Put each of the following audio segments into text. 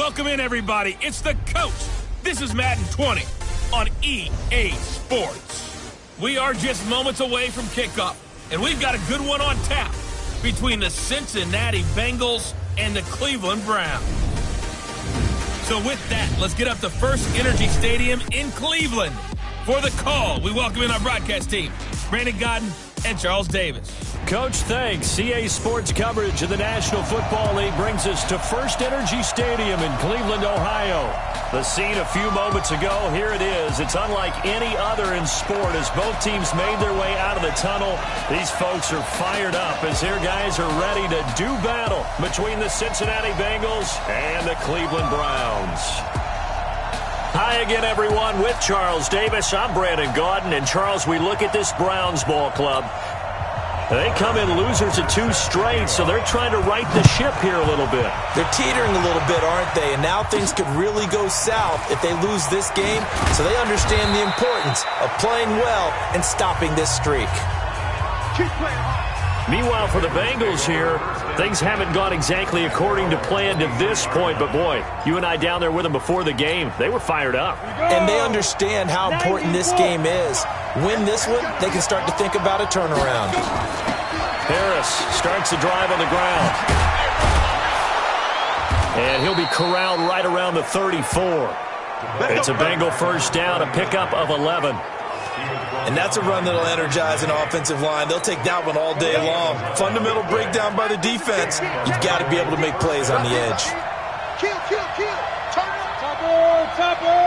Welcome in, everybody. It's the coach. This is Madden 20 on EA Sports. We are just moments away from kickoff, and we've got a good one on tap between the Cincinnati Bengals and the Cleveland Browns. So with that, let's get up to First Energy Stadium in Cleveland. For the call, we welcome in our broadcast team, Brandon Godden and Charles Davis. Coach, thanks. EA Sports coverage of the National Football League brings us to First Energy Stadium in Cleveland, Ohio. The scene a few moments ago, here it is. It's unlike any other in sport as both teams made their way out of the tunnel. These folks are fired up as their guys are ready to do battle between the Cincinnati Bengals and the Cleveland Browns. Hi again, everyone, with Charles Davis. I'm Brandon Godden, and Charles, we look at this Browns ball club. They come in losers of 2 straight, so they're trying to right the ship here a little bit. They're teetering a little bit, aren't they? And now things could really go south if they lose this game, so they understand the importance of playing well and stopping this streak. Meanwhile, for the Bengals here, things haven't gone exactly according to plan to this point, but boy, you and I down there with them before the game, they were fired up. And they understand how important this game is. Win this one, they can start to think about a turnaround. Harris starts the drive on the ground. And he'll be corralled right around the 34. It's a Bengal first down, a pickup of 11. And that's a run that'll energize an offensive line. They'll take that one all day long. Fundamental breakdown by the defense. You've got to be able to make plays on the edge. Kill. Turn it. Topper.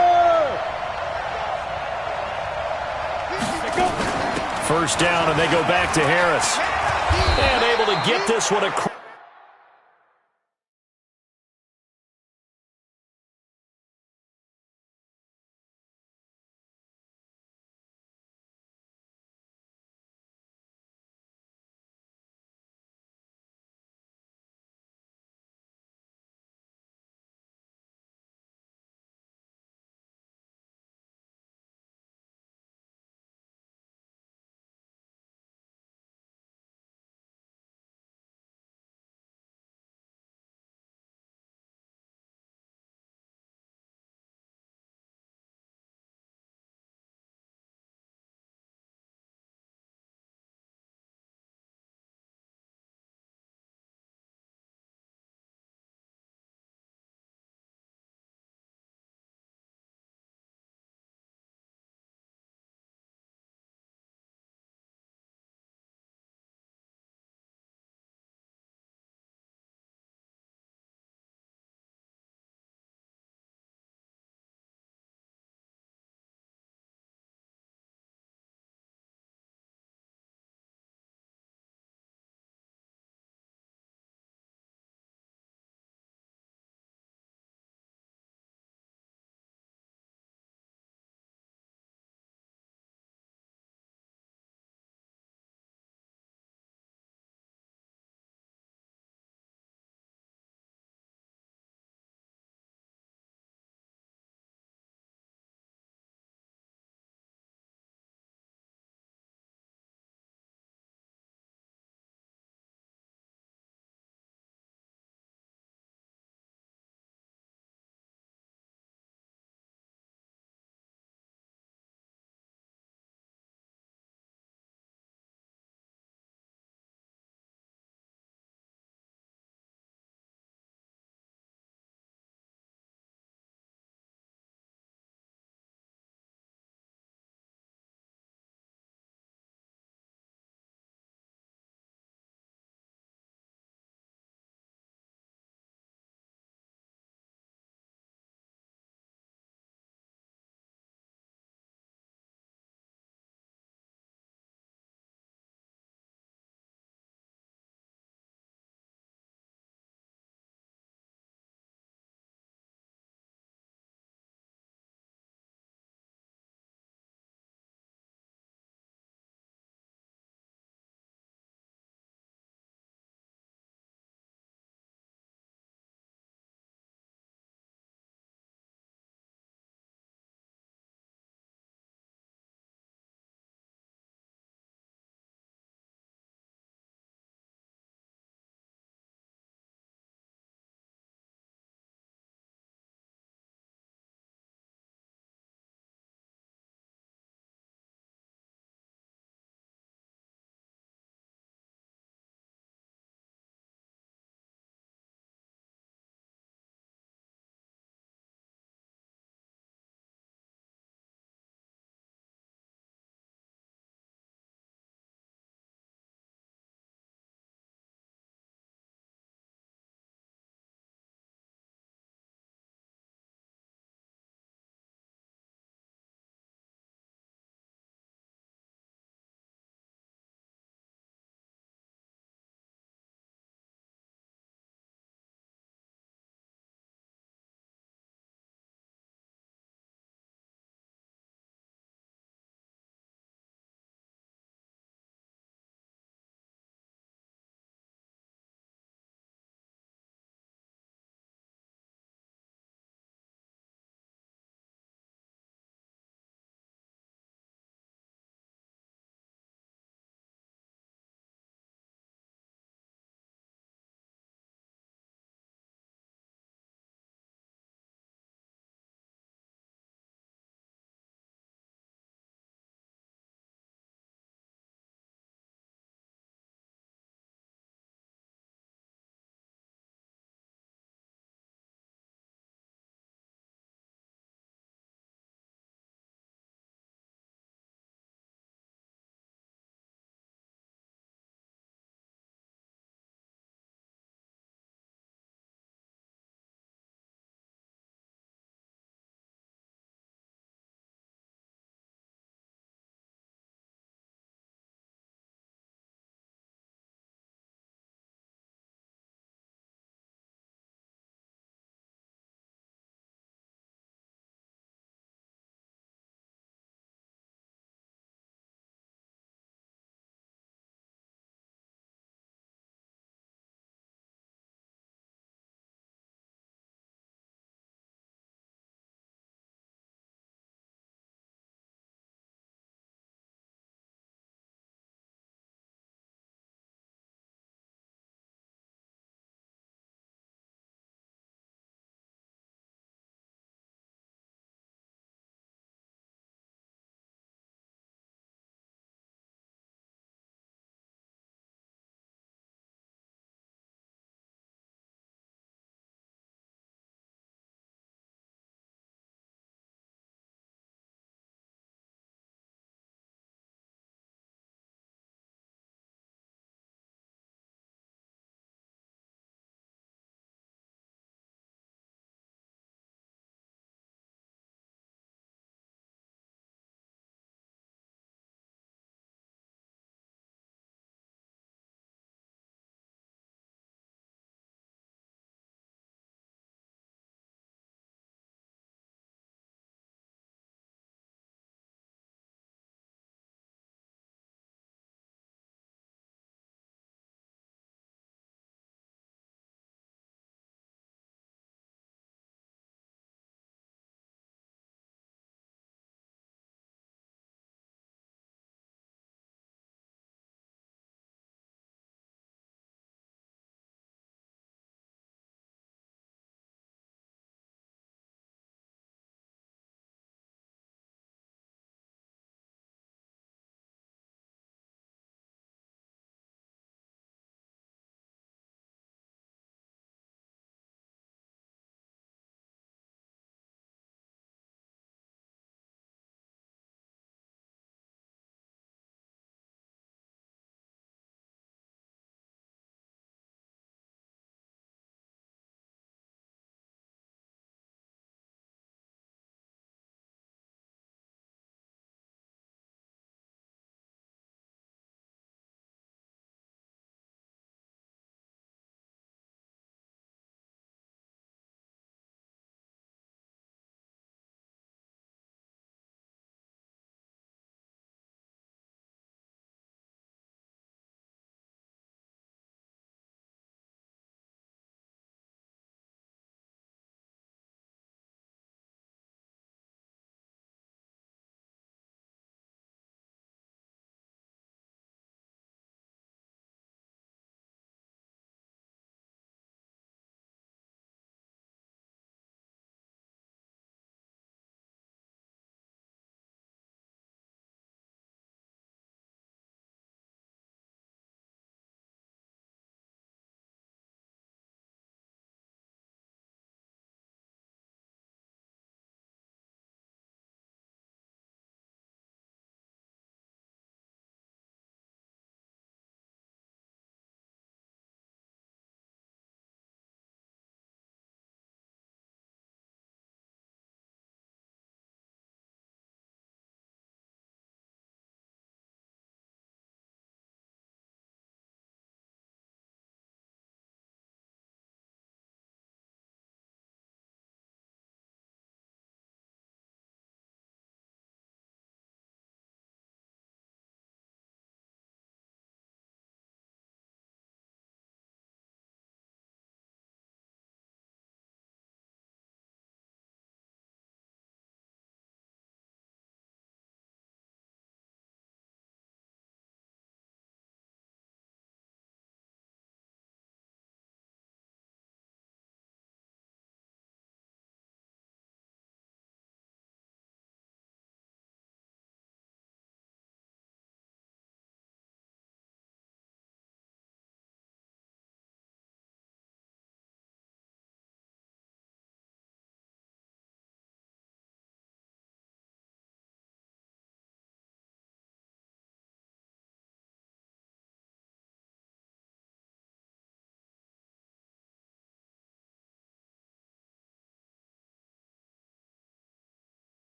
First down, and they go back to Harris. And able to get this one across.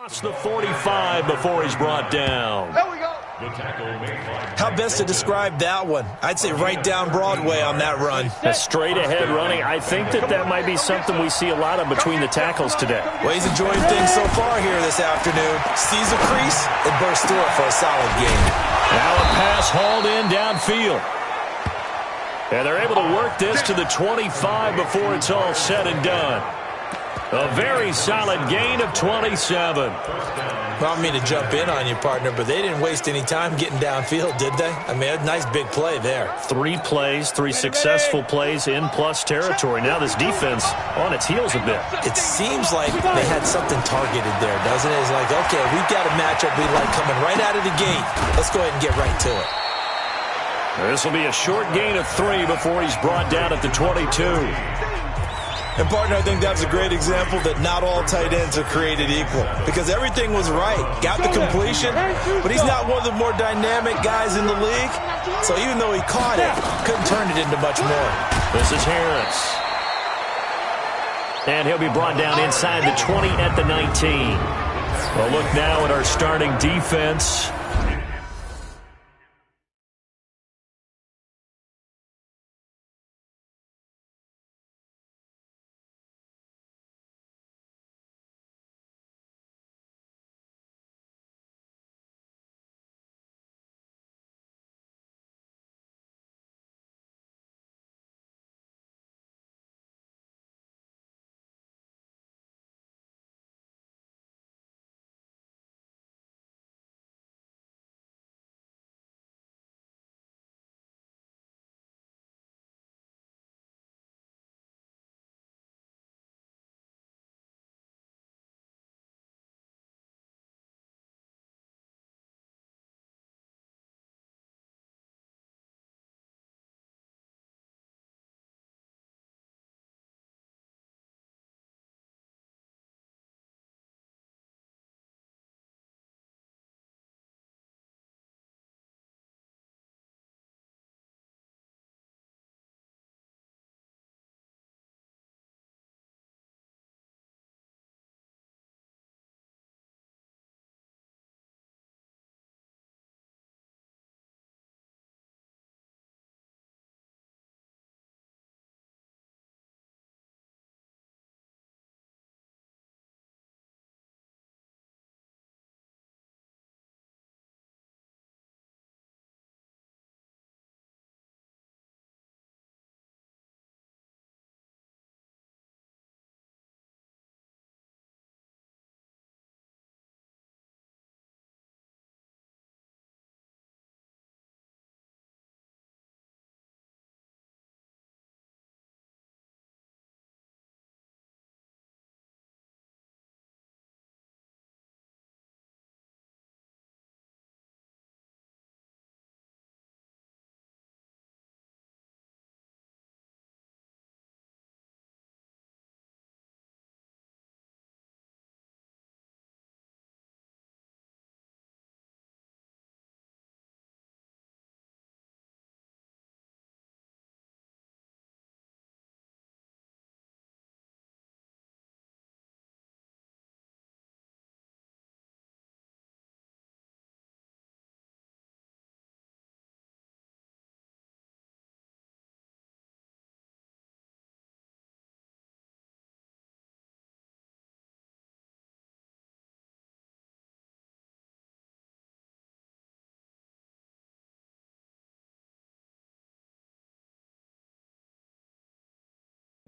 Across the 45 before he's brought down. There we go. How best to describe that one? I'd say right down Broadway on that run. A straight-ahead running. I think that might be something we see a lot of between the tackles today. Well, he's enjoying things so far here this afternoon. Sees a crease and bursts through it for a solid gain. Now a pass hauled in downfield. And they're able to work this to the 25 before it's all said and done. A very solid gain of 27. Well, I don't mean to jump in on you, partner, but they didn't waste any time getting downfield, did they? I mean, a nice big play there. 3 plays, 3 successful plays in plus territory. Now this defense on its heels a bit. It seems like they had something targeted there, doesn't it? It's like, okay, we've got a matchup we like coming right out of the gate. Let's go ahead and get right to it. This will be a short gain of 3 before he's brought down at the 22. And, partner, I think that's a great example that not all tight ends are created equal because everything was right. Got the completion, but he's not one of the more dynamic guys in the league. So even though he caught it, couldn't turn it into much more. This is Harris. And he'll be brought down inside the 20 at the 19. Well, look now at our starting defense.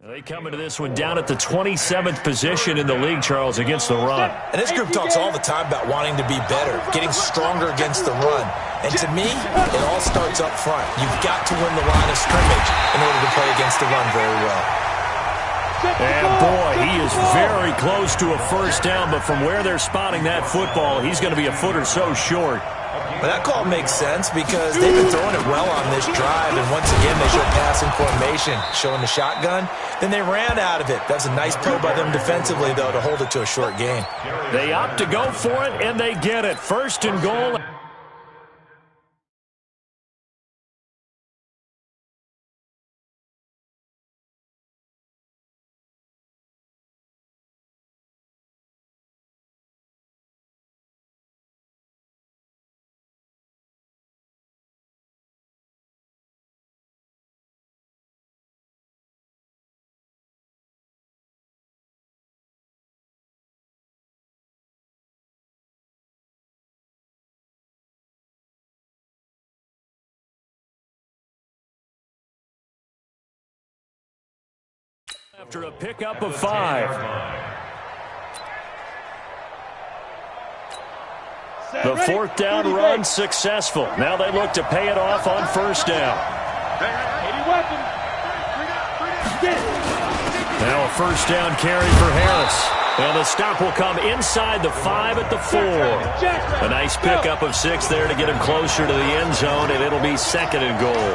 They come into this one down at the 27th position in the league, Charles, against the run. And this group talks all the time about wanting to be better, getting stronger against the run. And to me, it all starts up front. You've got to win the line of scrimmage in order to play against the run very well. And boy, he is very close to a first down, but from where they're spotting that football, he's going to be a foot or so short. But that call makes sense because they've been throwing it well on this drive, and once again they show passing formation, showing the shotgun. Then they ran out of it. That's a nice play by them defensively, though, to hold it to a short gain. They opt to go for it, and they get it. First and goal. After a pickup of 5. The 4th down run successful. Now they look to pay it off on 1st down. Now a 1st down carry for Harris. And the stop will come inside the 5 at the 4. A nice pickup of 6 there to get him closer to the end zone, and it'll be 2nd and goal.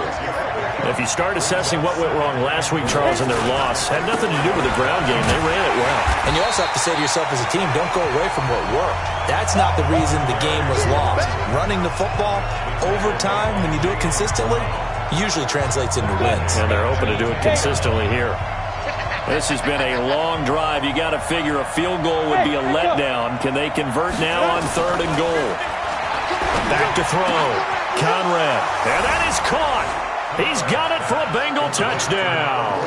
If you start assessing what went wrong last week, Charles, in their loss, had nothing to do with the ground game. They ran it well. And you also have to say to yourself as a team, don't go away from what worked. That's not the reason the game was lost. Running the football over time, when you do it consistently, usually translates into wins. And they're hoping to do it consistently here. This has been a long drive. You got to figure a field goal would be a letdown. Can they convert now on 3rd and goal? Back to throw. Conrad. And that is caught. He's got it for a Bengal touchdown.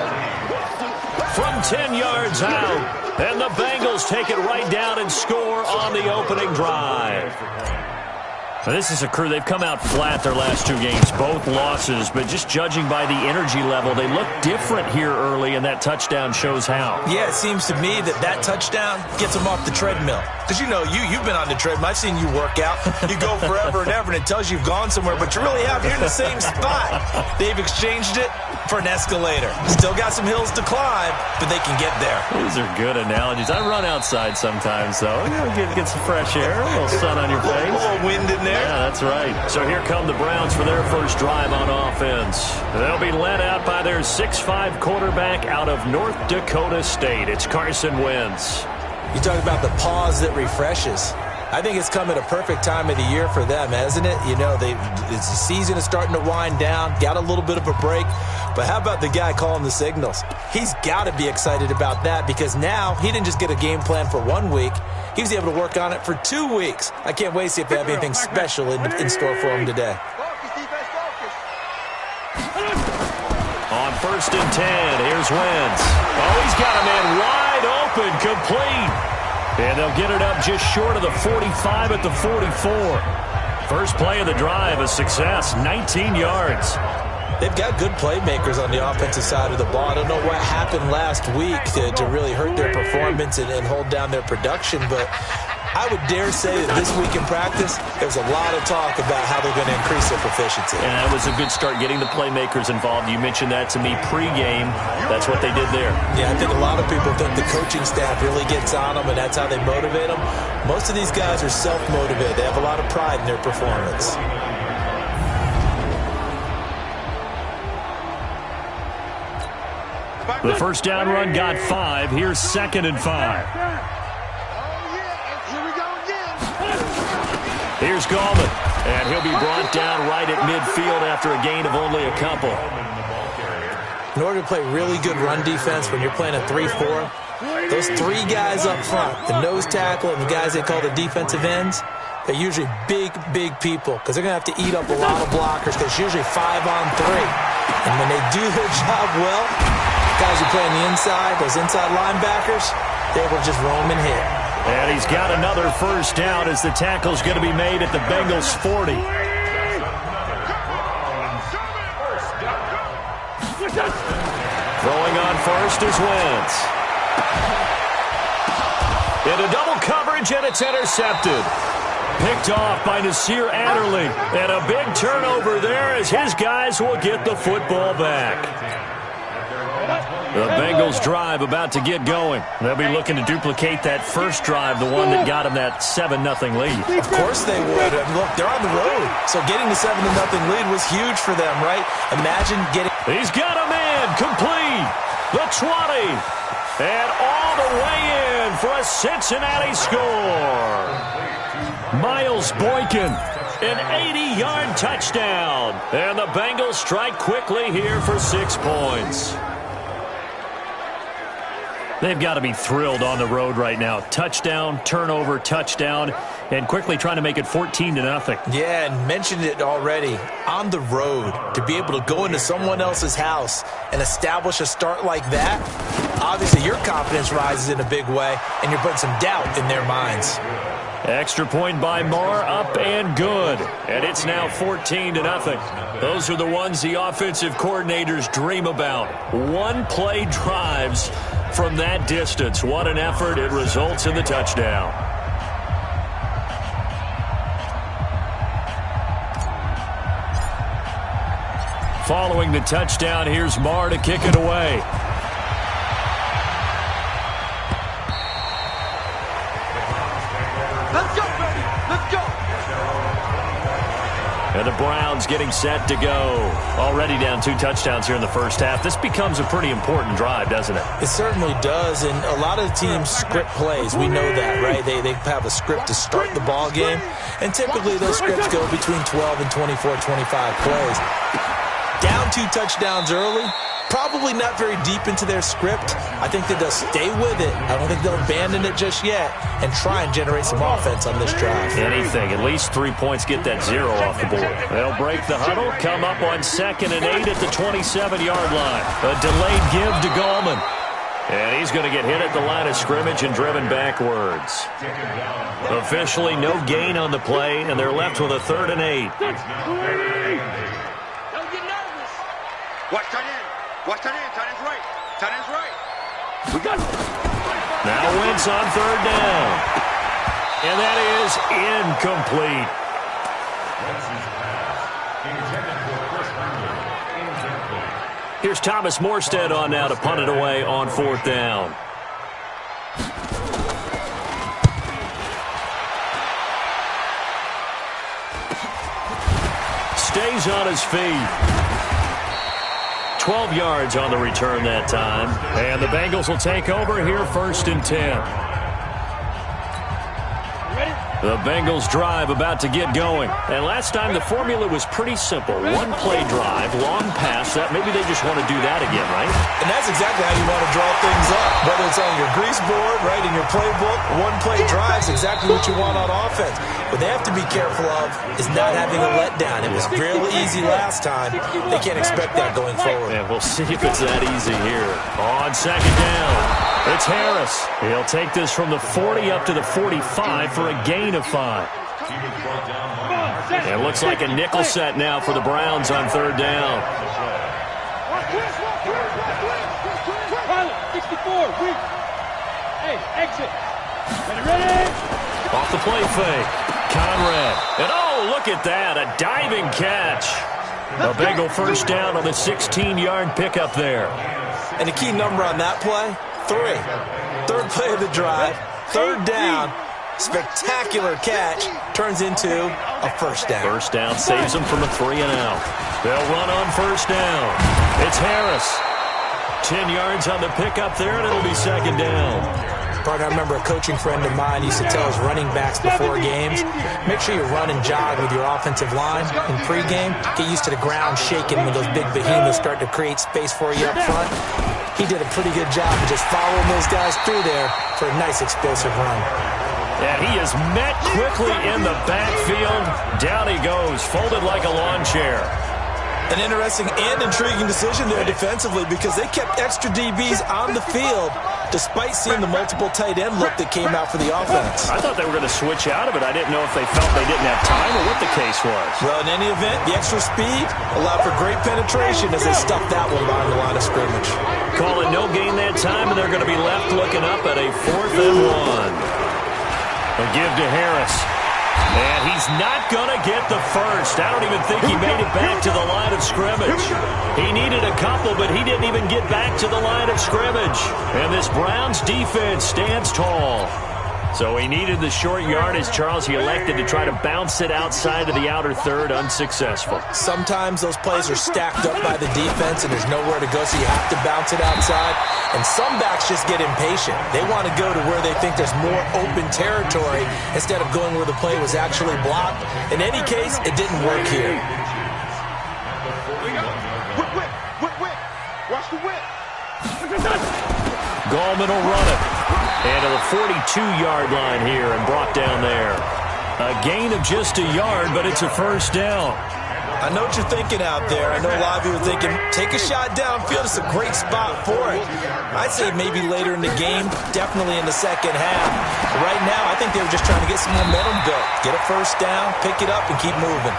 From 10 yards out. And the Bengals take it right down and score on the opening drive. This is a crew, they've come out flat their last 2 games, both losses, but just judging by the energy level, they look different here early, and that touchdown shows how. Yeah, it seems to me that touchdown gets them off the treadmill. Because, you know, you've been on the treadmill. I've seen you work out. You go forever and ever, and it tells you you've gone somewhere, but you really haven't. You're in the same spot. They've exchanged it for an escalator. Still got some hills to climb, but they can get there. These are good analogies. I run outside sometimes, though. You know, get some fresh air, a little sun on your face. A little wind in there. Yeah, that's right. So here come the Browns for their first drive on offense. They'll be led out by their 6'5" quarterback out of North Dakota State. It's Carson Wentz. You talk about the pause that refreshes. I think it's come at a perfect time of the year for them, hasn't it? You know, the season is starting to wind down, got a little bit of a break. But how about the guy calling the signals? He's got to be excited about that because now he didn't just get a game plan for 1 week. He was able to work on it for 2 weeks. I can't wait to see if they have anything special in store for him today. On 1st and 10, here's Wentz. Oh, he's got a man wide open, complete. And they'll get it up just short of the 45 at the 44. First play of the drive, a success, 19 yards. They've got good playmakers on the offensive side of the ball. I don't know what happened last week to really hurt their performance and hold down their production, but I would dare say that this week in practice, there's a lot of talk about how they're going to increase their proficiency. And that was a good start, getting the playmakers involved. You mentioned that to me pregame. That's what they did there. Yeah, I think a lot of people think the coaching staff really gets on them, and that's how they motivate them. Most of these guys are self-motivated. They have a lot of pride in their performance. The first down run got 5. Here's 2nd and 5. Here's Gallman, and he'll be brought down right at midfield after a gain of only a couple. In order to play really good run defense when you're playing a 3-4, those 3 guys up front, the nose tackle and the guys they call the defensive ends, they're usually big people because they're going to have to eat up a lot of blockers because it's usually 5-on-3. And when they do their job well, guys who play on the inside, those inside linebackers, they're able to just roam and hit. And he's got another first down as the tackle's going to be made at the Bengals' 40. Throwing on first is Wentz. Into double coverage, and it's intercepted. Picked off by Nasir Adderley. And a big turnover there as his guys will get the football back. The Bengals drive about to get going. They'll be looking to duplicate that first drive, the one that got them that 7-0 lead. Of course they would. Look, they're on the road. So getting the 7-0 lead was huge for them, right? Imagine getting... He's got a man complete. The 20. And all the way in for a Cincinnati score. Miles Boykin, an 80-yard touchdown. And the Bengals strike quickly here for 6 points. They've got to be thrilled on the road right now. Touchdown, turnover, touchdown, and quickly trying to make it 14-0. Yeah, and mentioned it already. On the road, to be able to go into someone else's house and establish a start like that, obviously your confidence rises in a big way, and you're putting some doubt in their minds. Extra point by Marr, up and good. And it's now 14-0. Those are the ones the offensive coordinators dream about. One-play drives from that distance. What an effort. It results in the touchdown. Following the touchdown, here's Marr to kick it away. Let's go, baby. Let's go. And the Browns getting set to go. Already down 2 touchdowns here in the first half. This becomes a pretty important drive, doesn't it? It certainly does, and a lot of teams script plays. We know that, right? They have a script to start the ball game, and typically those scripts go between 12 and 24, 25 plays. Down 2 touchdowns early, probably not very deep into their script. I think that they'll stay with it. I don't think they'll abandon it just yet and try and generate some offense on this drive. Anything. At least 3 points, get that 0 off the board. They'll break the huddle, come up on 2nd and 8 at the 27-yard line. A delayed give to Gallman. And he's going to get hit at the line of scrimmage and driven backwards. Officially no gain on the play, and they're left with a 3rd and 8. Watch tight end. Watch tight end. Tight end's right. Tight end's right. We got it. Now Wentz on 3rd down. And that is incomplete. Here's Thomas Morstead on now to punt it away on 4th down. Stays on his feet. 12 yards on the return that time. And the Bengals will take over here 1st and 10. The Bengals drive about to get going. And last time the formula was pretty simple. One-play drive, long pass. That maybe they just want to do that again, right? And that's exactly how you want to draw things up. Whether it's on your grease board, right, in your playbook, one-play drive is exactly what you want on offense. What they have to be careful of is not having a letdown. It was real easy last time. They can't expect that going forward. And we'll see if it's that easy here. On 2nd down, it's Harris. He'll take this from the 40 up to the 45 for a gain of 5. It looks like a nickel set now for the Browns on 3rd down. 64. Hey, exit. Ready? Off the play fake. Conrad. And oh, look at that. A diving catch. A Bengal 1st down on the 16-yard pickup there. And the key number on that play, 3. 3rd play of the drive, 3rd down. Spectacular catch turns into a 1st down. 1st down saves them from a 3 and out. They'll run on 1st down. It's Harris. 10 yards on the pickup there, and it'll be 2nd down. Partner, I remember a coaching friend of mine used to tell his running backs before games, make sure you run and jog with your offensive line in pregame. Get used to the ground shaking when those big behemoths start to create space for you up front. He did a pretty good job of just following those guys through there for a nice explosive run. And he is met quickly in the backfield. Down he goes, folded like a lawn chair. An interesting and intriguing decision there defensively because they kept extra DBs on the field despite seeing the multiple tight end look that came out for the offense. I thought they were going to switch out of it. I didn't know if they felt they didn't have time or what the case was. Well, in any event, the extra speed allowed for great penetration as they stuffed that one behind the line of scrimmage. Call it no gain that time, and they're going to be left looking up at a 4th and 1. A give to Harris. And he's not going to get the first. I don't even think he made it back to the line of scrimmage. He needed a couple, but he didn't even get back to the line of scrimmage. And this Browns defense stands tall. So he needed the short yardage, Charles. He elected to try to bounce it outside of the outer third, unsuccessful. Sometimes those plays are stacked up by the defense and there's nowhere to go, so you have to bounce it outside. And some backs just get impatient. They want to go to where they think there's more open territory instead of going where the play was actually blocked. In any case, it didn't work here. Whip. Watch the whip. Gallman will run it. And to the 42-yard line here and brought down there. A gain of just a yard, but it's a first down. I know what you're thinking out there. I know a lot of you are thinking, take a shot downfield. It's a great spot for it. I'd say maybe later in the game, definitely in the second half. But right now, I think they were just trying to get some momentum built. Get a first down, pick it up, and keep moving.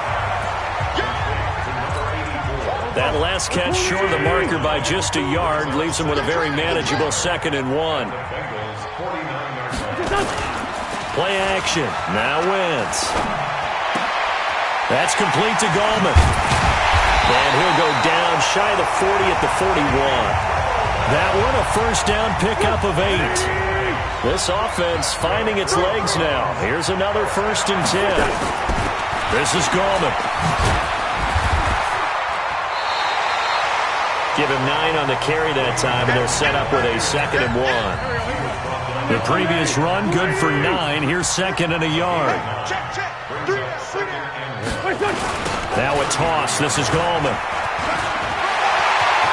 That last catch short of the marker by just a yard leaves him with a very manageable 2nd and 1. Play action. Now Wentz. That's complete to Gallman. And he'll go down shy of the 40 at the 41. That one a first down pickup of 8. This offense finding its legs now. Here's another 1st and 10. This is Gallman. Give him 9 on the carry that time, and they'll set up with a 2nd and 1. The previous run, good for 9. Here's 2nd and a yard. Now a toss. This is Gallman.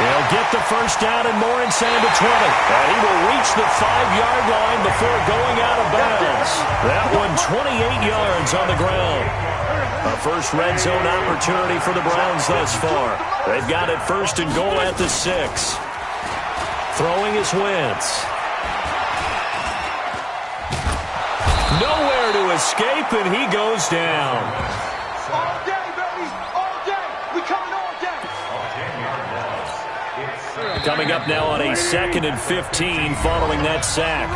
He'll get the first down and more and send him to 20. And he will reach the 5-yard line before going out of bounds. That one 28 yards on the ground. A first red zone opportunity for the Browns thus far. They've got it 1st and goal at the 6. Throwing is Wentz. Nowhere to escape, and he goes down. All day, baby. All day. We coming all day. Coming up now on a 2nd and 15 following that sack.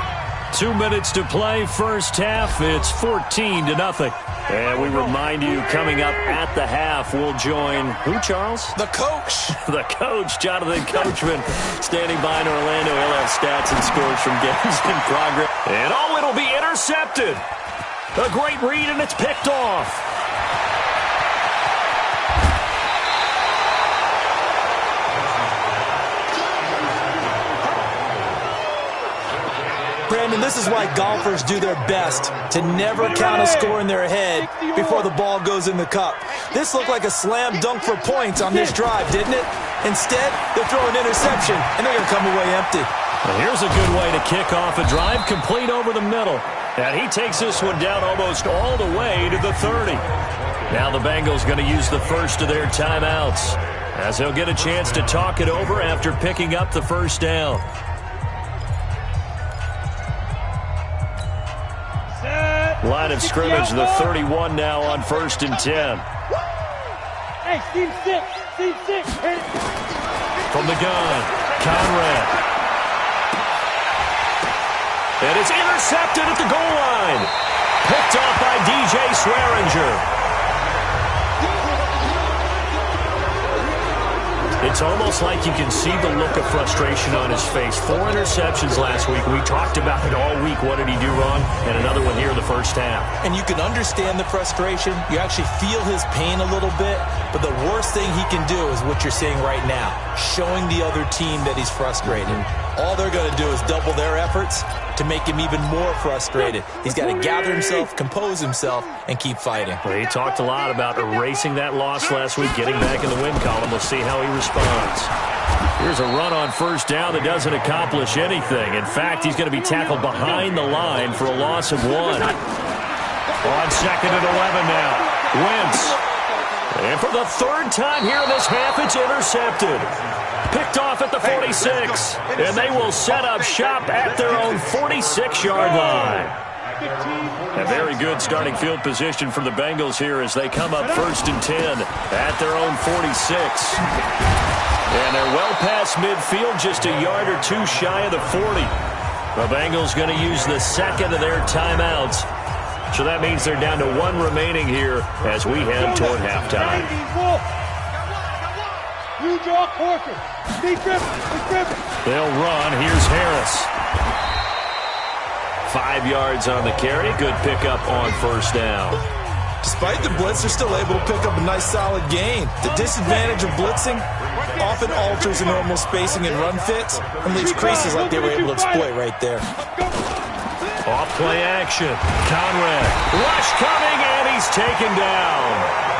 2 minutes to play, first half. It's 14-0. And we remind you, coming up at the half, we'll join who, Charles? The coach. The coach, Jonathan Coachman, standing by in Orlando. He'll have stats and scores from games in progress. And it'll be intercepted. A great read, and it's picked off. Brandon, this is why golfers do their best to never count a score in their head before the ball goes in the cup. This looked like a slam dunk for points on this drive, didn't it? Instead, they're throwing an interception, and they're going to come away empty. Well, here's a good way to kick off a drive, complete over the middle. And he takes this one down almost all the way to the 30. Now the Bengals going to use the first of their timeouts, as they'll get a chance to talk it over after picking up the first down. Line of scrimmage, the 31 now on 1st and 10. Hey, Steve 6. From the gun, Conrad. And it's intercepted at the goal line. Picked off by DJ Swearinger. It's almost like you can see the look of frustration on his face. 4 interceptions last week. We talked about it all week. What did he do wrong? And another one here in the first half. And you can understand the frustration. You actually feel his pain a little bit. But the worst thing he can do is what you're seeing right now, showing the other team that he's frustrated. All they're going to do is double their efforts to make him even more frustrated. He's got to gather himself, compose himself, and keep fighting. Well, he talked a lot about erasing that loss last week, getting back in the win column. We'll see how he responds. Here's a run on first down that doesn't accomplish anything. In fact, he's going to be tackled behind the line for a loss of 1. On 2nd and 11 now. Wentz. And for the 3rd time here in this half, it's intercepted. Picked off at the 46. And they will set up shop at their own 46-yard line. A very good starting field position for the Bengals here as they come up 1st and 10 at their own 46. And they're well past midfield, just a yard or two shy of the 40. The Bengals going to use the 2nd of their timeouts. So that means they're down to 1 remaining here as we head toward halftime. You draw Corker. They'll run. Here's Harris. 5 yards on the carry. Good pickup on first down. Despite the blitz, they're still able to pick up a nice solid gain. The disadvantage of blitzing often alters the normal spacing and run fits and leaves creases like they were able to exploit right there. Off play action. Conrad. Rush coming, and he's taken down.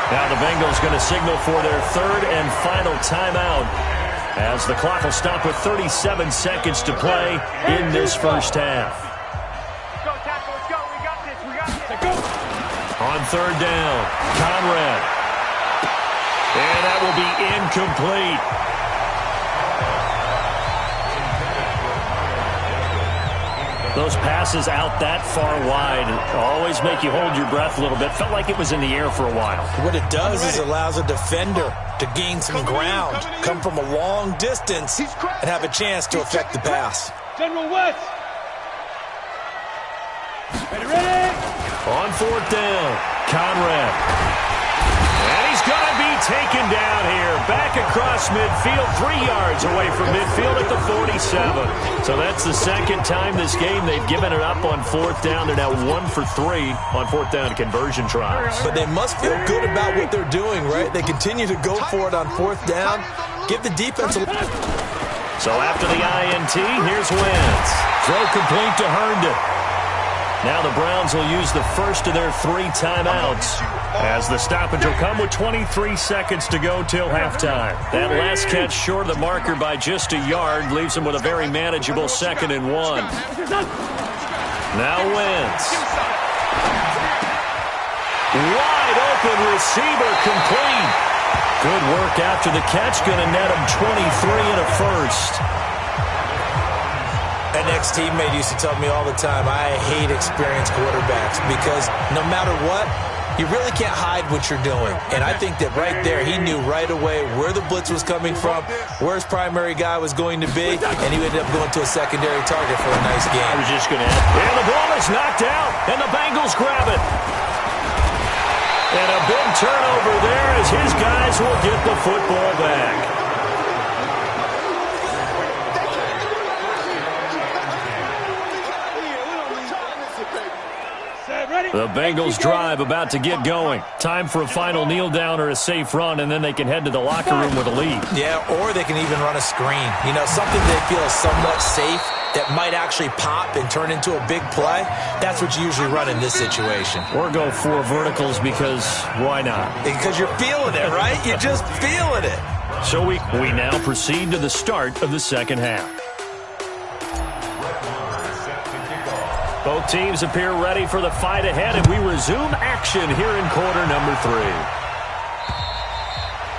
Now the Bengals going to signal for their 3rd and final timeout as the clock will stop with 37 seconds to play in this first half. On 3rd down, Conrad. And that will be incomplete. Those passes out that far wide always make you hold your breath a little bit. Felt like it was in the air for a while. What it does is allows a defender to gain some ground, come from a long distance, and have a chance to affect the pass. General West. Ready? On fourth down, Conrad. And he's going to be taken down here. Back across midfield, 3 yards away from midfield at the 47. So that's the second time this game they've given it up on fourth down. They're now 1 for 3 on fourth down conversion tries. But they must feel good about what they're doing, right? They continue to go for it on fourth down. Give the defense a... So after the INT, here's Wentz. Throw complete to Herndon. Now the Browns will use the first of their 3 timeouts as the stoppage will come with 23 seconds to go till halftime. That last catch short of the marker by just a yard leaves them with a very manageable 2nd and 1. Now Wentz. Wide open receiver complete. Good work after the catch. Going to net him 23 and a first. An ex-teammate used to tell me all the time, I hate experienced quarterbacks because no matter what, you really can't hide what you're doing. And I think that right there, he knew right away where the blitz was coming from, where his primary guy was going to be, and he ended up going to a secondary target for a nice game. I was just going to ask. And the ball is knocked out, and the Bengals grab it. And a big turnover there as his guys will get the football back. The Bengals drive about to get going. Time for a final kneel down or a safe run, and then they can head to the locker room with a lead. Yeah, or they can even run a screen. You know, something they feel is somewhat safe that might actually pop and turn into a big play. That's what you usually run in this situation. Or go 4 verticals because why not? Because you're feeling it, right? You're just feeling it. So we now proceed to the start of the second half. Both teams appear ready for the fight ahead, and we resume action here in quarter number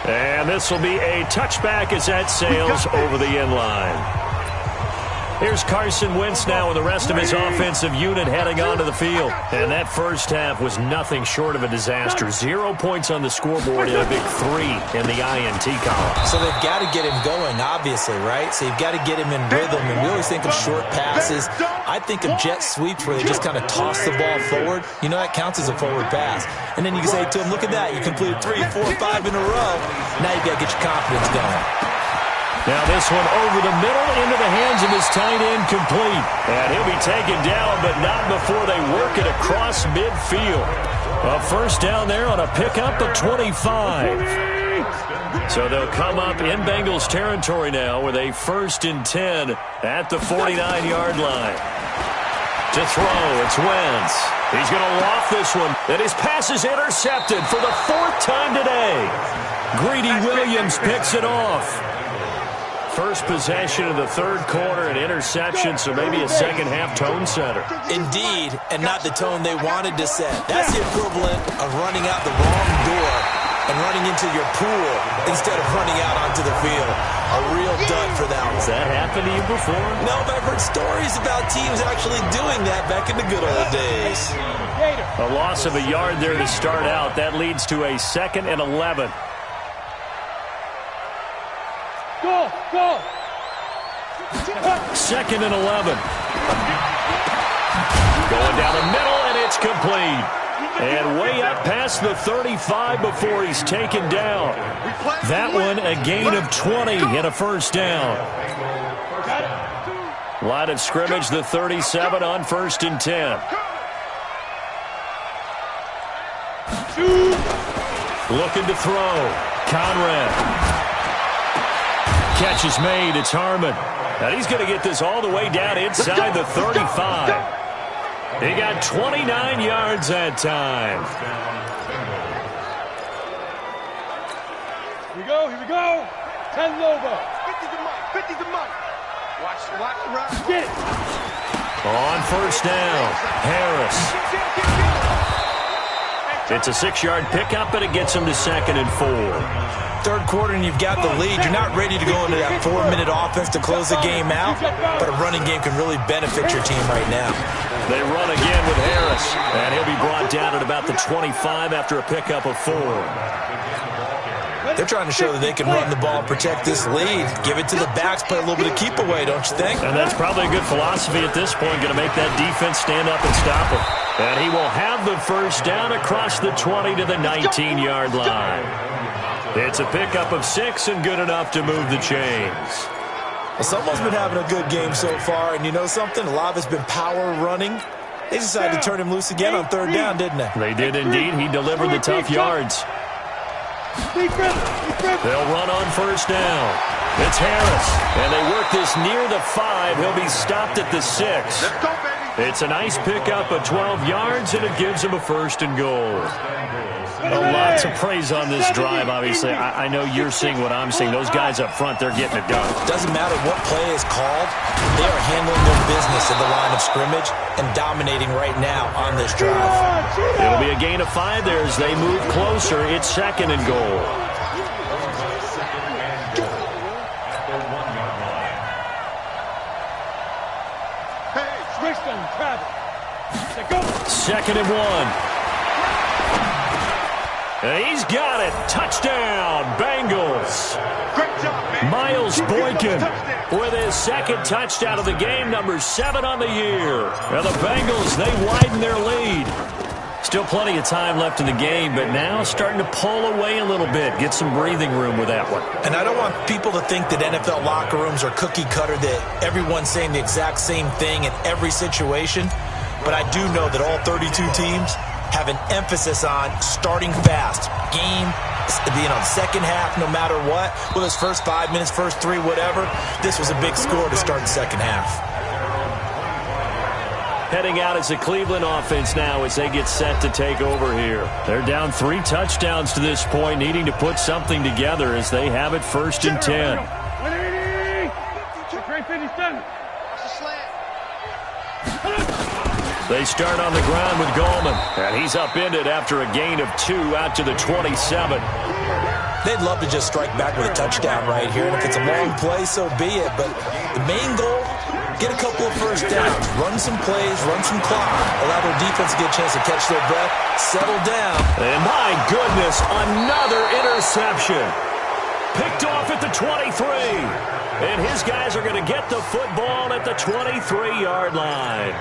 3. And this will be a touchback as that sails over the end line. Here's Carson Wentz now with the rest of his offensive unit heading onto the field. And that first half was nothing short of a disaster. 0 points on the scoreboard and a big 3 in the INT column. So they've got to get him going, obviously, right? So you've got to get him in rhythm. And we always think of short passes. I think of jet sweeps where they just kind of toss the ball forward. You know, that counts as a forward pass. And then you can say to him, look at that. You completed 3, 4, 5 in a row. Now you've got to get your confidence going. Now this one over the middle into the hands of his tight end complete. And he'll be taken down, but not before they work it across midfield. A first down there on a pickup of 25. So they'll come up in Bengals territory now with a 1st and 10 at the 49-yard line. To throw, it's Wentz. He's going to loft this one. And his pass is intercepted for the 4th time today. Greedy Williams picks it off. First possession of the 3rd quarter, an interception, so maybe a second-half tone setter. Indeed, and not the tone they wanted to set. That's the equivalent of running out the wrong door and running into your pool instead of running out onto the field. A real dud for that one. Has that happened to you before? No, but I've heard stories about teams actually doing that back in the good old days. A loss of a yard there to start out. That leads to a 2nd and 11. Go! 2nd and 11. Going down the middle, and it's complete. And way up past the 35 before he's taken down. That one a gain of 20 and a first down. Line of scrimmage, the 37 on 1st and 10. Looking to throw. Conrad. Catch is made. It's Harmon. And he's going to get this all the way down inside the 35. He got 29 yards that time. Here we go. 10 over. 50 to Mike. Watch around. Get it. On 1st down, Harris. It's a 6-yard pickup, and it gets them to 2nd and 4. Third quarter and you've got the lead. You're not ready to go into that 4-minute offense to close the game out, but a running game can really benefit your team right now. They run again with Harris, and he'll be brought down at about the 25 after a pickup of 4. They're trying to show that they can run the ball, protect this lead, give it to the backs, play a little bit of keep away, don't you think? And that's probably a good philosophy at this point, going to make that defense stand up and stop him. And he will have the first down across the 20 to the 19-yard line. It's a pickup of 6 and good enough to move the chains. Well, someone's been having a good game so far, and you know something? A lot of it's been power running. They decided to turn him loose again on 3rd down, didn't they? They did indeed. He delivered the tough yards. They'll run on 1st down. It's Harris, and they work this near the 5. He'll be stopped at the 6. Let's go, baby. It's a nice pickup of 12 yards, and it gives him a 1st and goal. Lots of praise on this drive, obviously. I know you're seeing what I'm seeing. Those guys up front, they're getting it done. Doesn't matter what play is called. They are handling their business in the line of scrimmage and dominating right now on this drive. It'll be a gain of 5 there as they move closer. It's 2nd and goal. Switch them, Travis. 2nd and 1. And he's got it. Touchdown, Bengals. Great job, man. Miles Boykin with his 2nd touchdown of the game, number 7 on the year. And the Bengals, they widen their lead. Still plenty of time left in the game, but now starting to pull away a little bit, get some breathing room with that one. And I don't want people to think that NFL locker rooms are cookie cutter, that everyone's saying the exact same thing in every situation. But I do know that all 32 teams have an emphasis on starting fast. Game, second half, no matter what. Well, his first 5 minutes, first 3, whatever. This was a big score to start the second half. Heading out as the Cleveland offense now as they get set to take over here. They're down 3 touchdowns to this point, needing to put something together as they have it 1st and 10. 180. They start on the ground with Gallman, and he's upended after a gain of 2 out to the 27. They'd love to just strike back with a touchdown right here, and if it's a long play, so be it. But the main goal, get a couple of first downs, run some plays, run some clock, allow their defense to get a chance to catch their breath, settle down. And my goodness, another interception. Picked off at the 23. And his guys are going to get the football at the 23-yard line.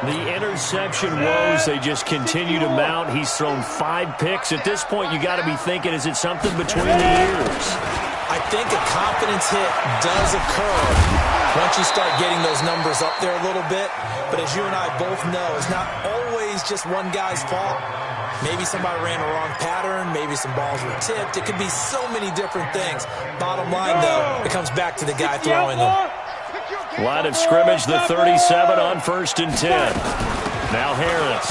The interception woes, they just continue to mount. He's thrown 5 picks. At this point, you got to be thinking, is it something between the ears? I think a confidence hit does occur once you start getting those numbers up there a little bit. But as you and I both know, it's not always just one guy's fault. Maybe somebody ran a wrong pattern. Maybe some balls were tipped. It could be so many different things. Bottom line, though, it comes back to the guy throwing them. Line of scrimmage, the 37 on 1st and 10. Now Harris.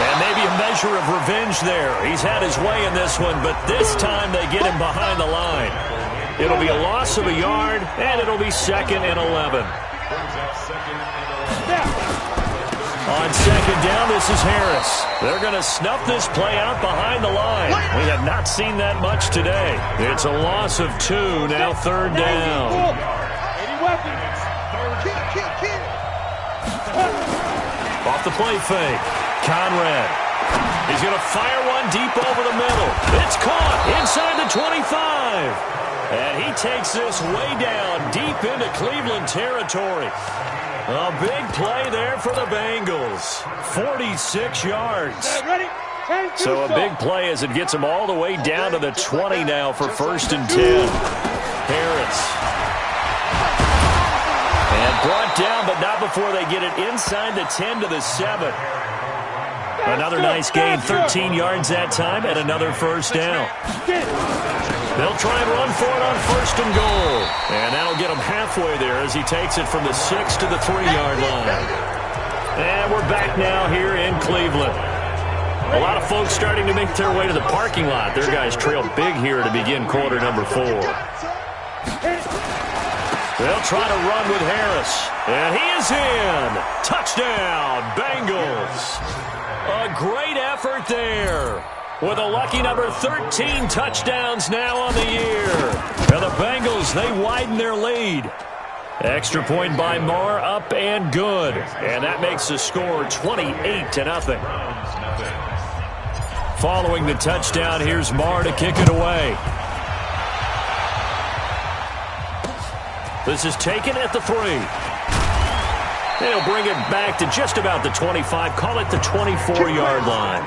And maybe a measure of revenge there. He's had his way in this one, but this time they get him behind the line. It'll be a loss of a yard, and it'll be 2nd and 11. On 2nd down, this is Harris. They're going to snuff this play out behind the line. We have not seen that much today. It's a loss of 2, now 3rd down. Off the play fake. Conrad. He's going to fire one deep over the middle. It's caught inside the 25. And he takes this way down deep into Cleveland territory. A big play there for the Bengals. 46 yards. So a big play as it gets them all the way down to the 20 now for 1st and 10. Harris. And brought down, but not before they get it inside the 10 to the 7. Another nice gain, 13 yards that time, and another 1st down. They'll try and run for it on 1st and goal. And that'll get him halfway there as he takes it from the 6 to the 3-yard line. And we're back now here in Cleveland. A lot of folks starting to make their way to the parking lot. Their guys trail big here to begin quarter number 4. They'll try to run with Harris. And he is in. Touchdown, Bengals. A great effort there. With a lucky number 13 touchdowns now on the year. And the Bengals, they widen their lead. Extra point by Marr, up and good. And that makes the score 28-0. Following the touchdown, here's Marr to kick it away. This is taken at the 3. They'll bring it back to just about the 25. Call it the 24-yard line.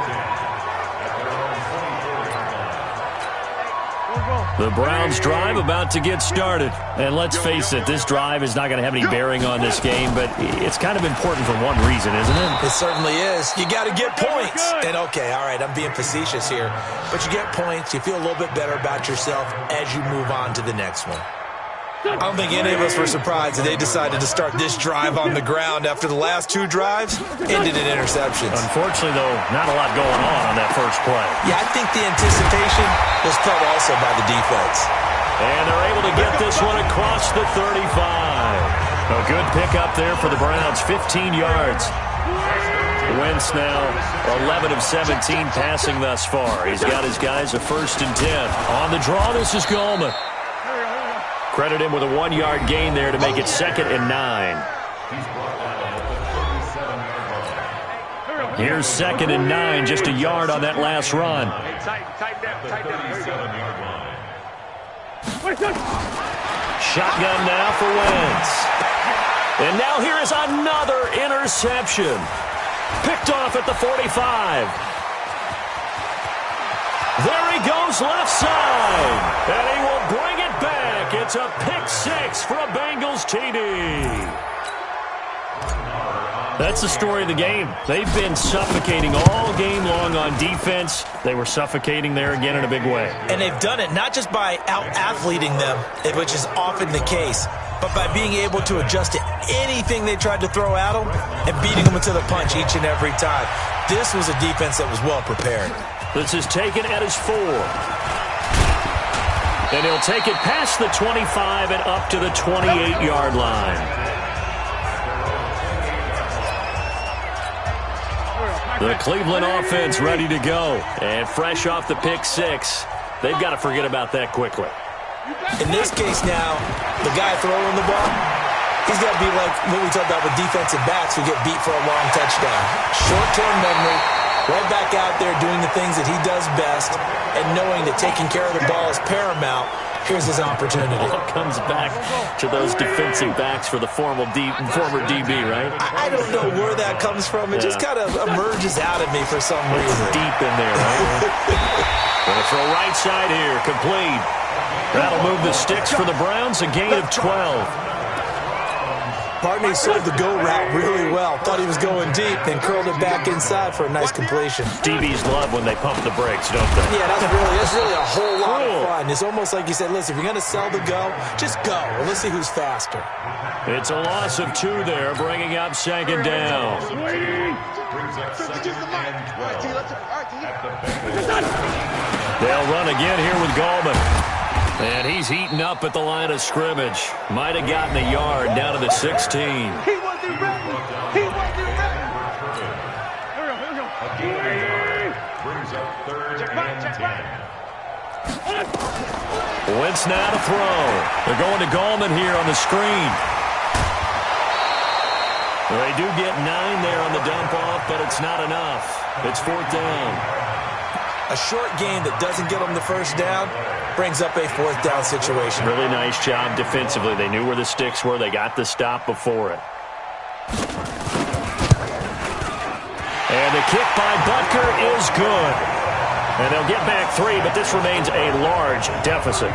The Browns drive about to get started. And let's face it, this drive is not going to have any bearing on this game, but it's kind of important for one reason, isn't it? It certainly is. You got to get points. And okay, all right, I'm being facetious here, but you get points, you feel a little bit better about yourself as you move on to the next one. I don't think any of us were surprised that they decided to start this drive on the ground after the last 2 drives ended in interceptions. Unfortunately, though, not a lot going on that first play. Yeah, I think the anticipation was felt also by the defense. And they're able to get this one across the 35. A good pickup there for the Browns, 15 yards. Wentz now 11 of 17 passing thus far. He's got his guys a 1st and 10. On the draw, this is Goldman. Credit him with a 1-yard gain there to make it 2nd and 9. Here's 2nd and 9, just a yard on that last run. Shotgun now for Wentz. And now here is another interception. Picked off at the 45. There he goes left side. And he will bring it back. It's a pick-6 for a Bengals TD. That's the story of the game. They've been suffocating all game long on defense. They were suffocating there again in a big way. And they've done it not just by out-athleting them, which is often the case, but by being able to adjust to anything they tried to throw at them and beating them into the punch each and every time. This was a defense that was well prepared. This is taken at his 4. And he'll take it past the 25 and up to the 28-yard line. The Cleveland offense ready to go. And fresh off the pick-6. They've got to forget about that quickly. In this case now, the guy throwing the ball, he's got to be like what we talked about with defensive backs who get beat for a long touchdown. Short-term memory, right back out there doing the things that he does best, and knowing that taking care of the ball is paramount. Here's his opportunity. All comes back to those defensive backs for the former DB, right? I don't know where that comes from. It just kind of emerges out of me for some reason. Deep in there, right? Gonna throw right side here, complete. That'll move the sticks for the Browns, a gain of 12. Barney sold the go route really well. Thought he was going deep, then curled it back inside for a nice completion. DBs love when they pump the brakes, don't they? Yeah, that's really a whole lot of fun. It's almost like you said, listen, if you're going to sell the go, just go. And let's see who's faster. It's a loss of 2 there, bringing up 2nd down. They'll run again here with Goldman. And he's heating up at the line of scrimmage. Might have gotten a yard down to the 16. He wasn't ready. He wasn't ready. Brings up 3rd and 10. Wentz now to throw. They're going to Goldman here on the screen. They do get 9 there on the dump off, but it's not enough. It's 4th down. A short game that doesn't get them the first down brings up a 4th down situation. Really nice job defensively. They knew where the sticks were. They got the stop before it. And the kick by Butker is good. And they'll get back 3, but this remains a large deficit.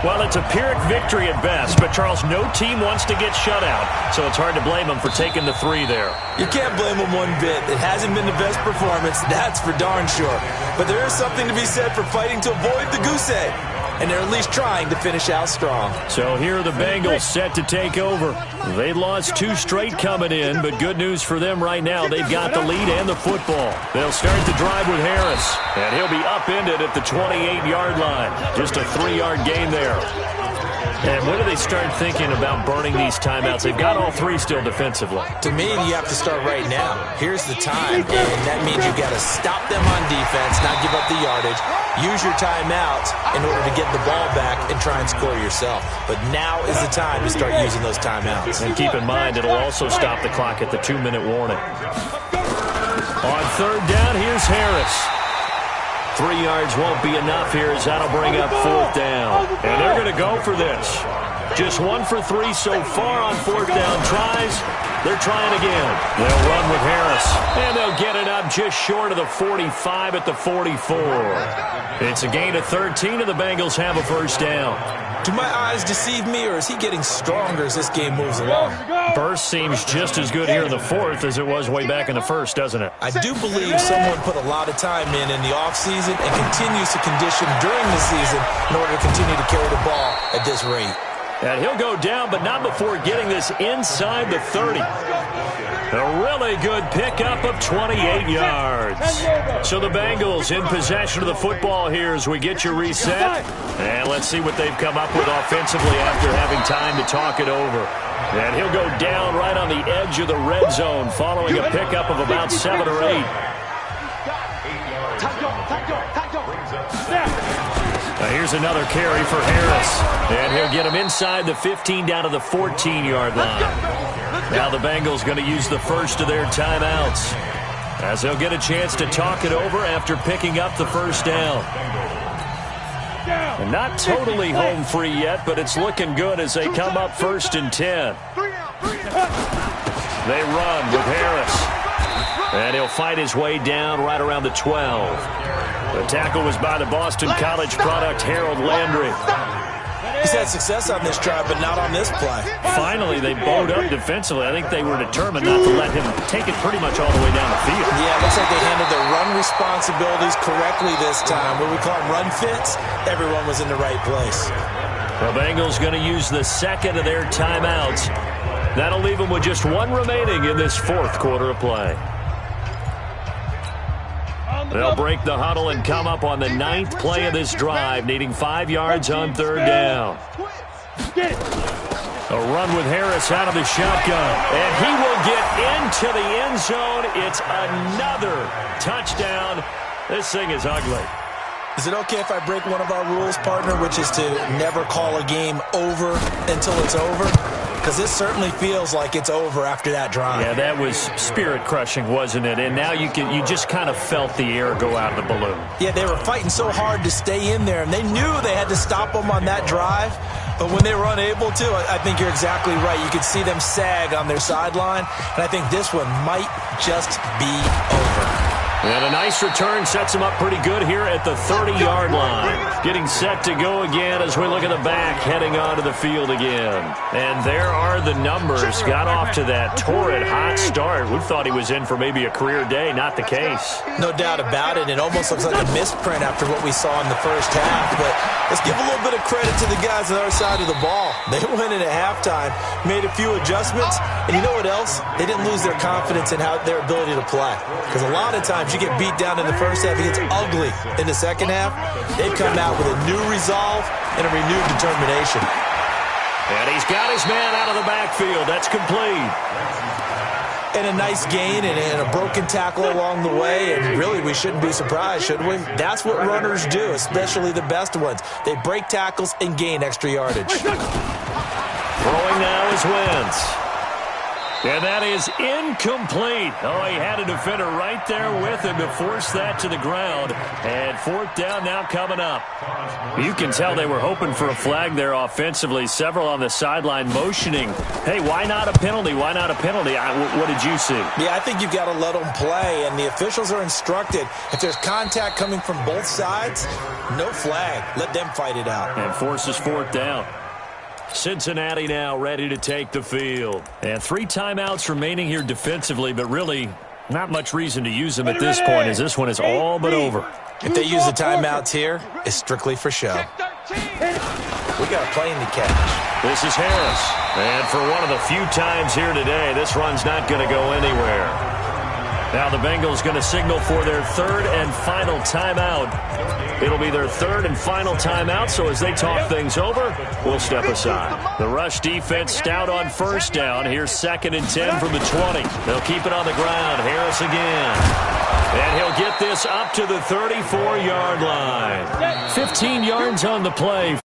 Well, it's a Pyrrhic victory at best, but, Charles, no team wants to get shut out, so it's hard to blame them for taking the 3 there. You can't blame them one bit. It hasn't been the best performance, that's for darn sure. But there is something to be said for fighting to avoid the goose egg, and they're at least trying to finish out strong. So here are the Bengals set to take over. They lost 2 straight coming in, but good news for them right now. They've got the lead and the football. They'll start the drive with Harris, and he'll be upended at the 28-yard line. Just a 3-yard gain there. And when do they start thinking about burning these timeouts? They've got all three still defensively. To me, you have to start right now. Here's the time, and that means you've got to stop them on defense, not give up the yardage, use your timeouts in order to get the ball back and try and score yourself. But now is the time to start using those timeouts. And keep in mind, it'll also stop the clock at the 2-minute warning. On third down, here's Harris. 3 yards won't be enough here as that'll bring up fourth down. And they're going to go for this. Just 1 for 3 so far on fourth down tries. They're trying again. They'll run with Harris. And they'll get it up just short of the 45 at the 44. It's a gain of 13, and the Bengals have a first down. Do my eyes deceive me, or is he getting stronger as this game moves along? Burst seems just as good here in the fourth as it was way back in the first, doesn't it? I do believe someone put a lot of time in the offseason and continues to condition during the season in order to continue to carry the ball at this rate. And he'll go down, but not before getting this inside the 30. A really good pickup of 28 yards. So the Bengals in possession of the football here as we get you reset. And let's see what they've come up with offensively after having time to talk it over. And he'll go down right on the edge of the red zone following a pickup of about 7 or 8. Now here's another carry for Harris. And he'll get him inside the 15 down to the 14-yard line. Now the Bengals going to use the first of their timeouts as they'll get a chance to talk it over after picking up the first down. And not totally home free yet, but it's looking good as they come up 1st and 10. They run with Harris. And he'll fight his way down right around the 12. The tackle was by the Boston College product, Harold Landry. He's had success on this drive, but not on this play. Finally, they bowed up defensively. I think they were determined not to let him take it pretty much all the way down the field. Yeah, it looks like they handled their run responsibilities correctly this time. What we call them run fits, everyone was in the right place. The Bengals going to use the second of their timeouts. That'll leave them with just 1 remaining in this fourth quarter of play. They'll break the huddle and come up on the 9th play of this drive, needing 5 yards on third down. A run with Harris out of the shotgun, and he will get into the end zone. It's another touchdown. This thing is ugly. Is it okay if I break one of our rules, partner, which is to never call a game over until it's over? Because this certainly feels like it's over after that drive. Yeah, that was spirit-crushing, wasn't it? And now you just kind of felt the air go out of the balloon. Yeah, they were fighting so hard to stay in there, and they knew they had to stop them on that drive. But when they were unable to, I think you're exactly right. You could see them sag on their sideline, and I think this one might just be over. And a nice return sets him up pretty good here at the 30-yard line. Getting set to go again as we look at the back, heading onto the field again. And there are the numbers. Got off to that torrid hot start. We thought he was in for maybe a career day. Not the case. No doubt about it. It almost looks like a misprint after what we saw in the first half. But let's give a little bit of credit to the guys on the other side of the ball. They went in at halftime, made a few adjustments, and you know what else? They didn't lose their confidence in their ability to play. Because a lot of times you get beat down in the first half, it gets ugly in the second half. They've come out with a new resolve and a renewed determination. And he's got his man out of the backfield. That's complete. And a nice gain and a broken tackle along the way. And really, we shouldn't be surprised, should we? That's what runners do, especially the best ones. They break tackles and gain extra yardage. Throwing now is Wentz. And that is incomplete. Oh, he had a defender right there with him to force that to the ground. And fourth down now coming up. You can tell they were hoping for a flag there offensively. Several on the sideline motioning. Hey, why not a penalty? Why not a penalty? What did you see? Yeah, I think you've got to let them play. And the officials are instructed, if there's contact coming from both sides, no flag. Let them fight it out. And forces fourth down. Cincinnati now ready to take the field. And 3 timeouts remaining here defensively, but really not much reason to use them at this point as this one is all but over. If they use the timeouts here, it's strictly for show. We got a plane to catch. This is Harris. And for one of the few times here today, this run's not going to go anywhere. Now the Bengals going to signal for their 3rd and final timeout. It'll be their third and final timeout, so as they talk things over, we'll step aside. The rush defense stout on first down. Here's 2nd and 10 from the 20. They'll keep it on the ground. Harris again. And he'll get this up to the 34-yard line. 15 yards on the play.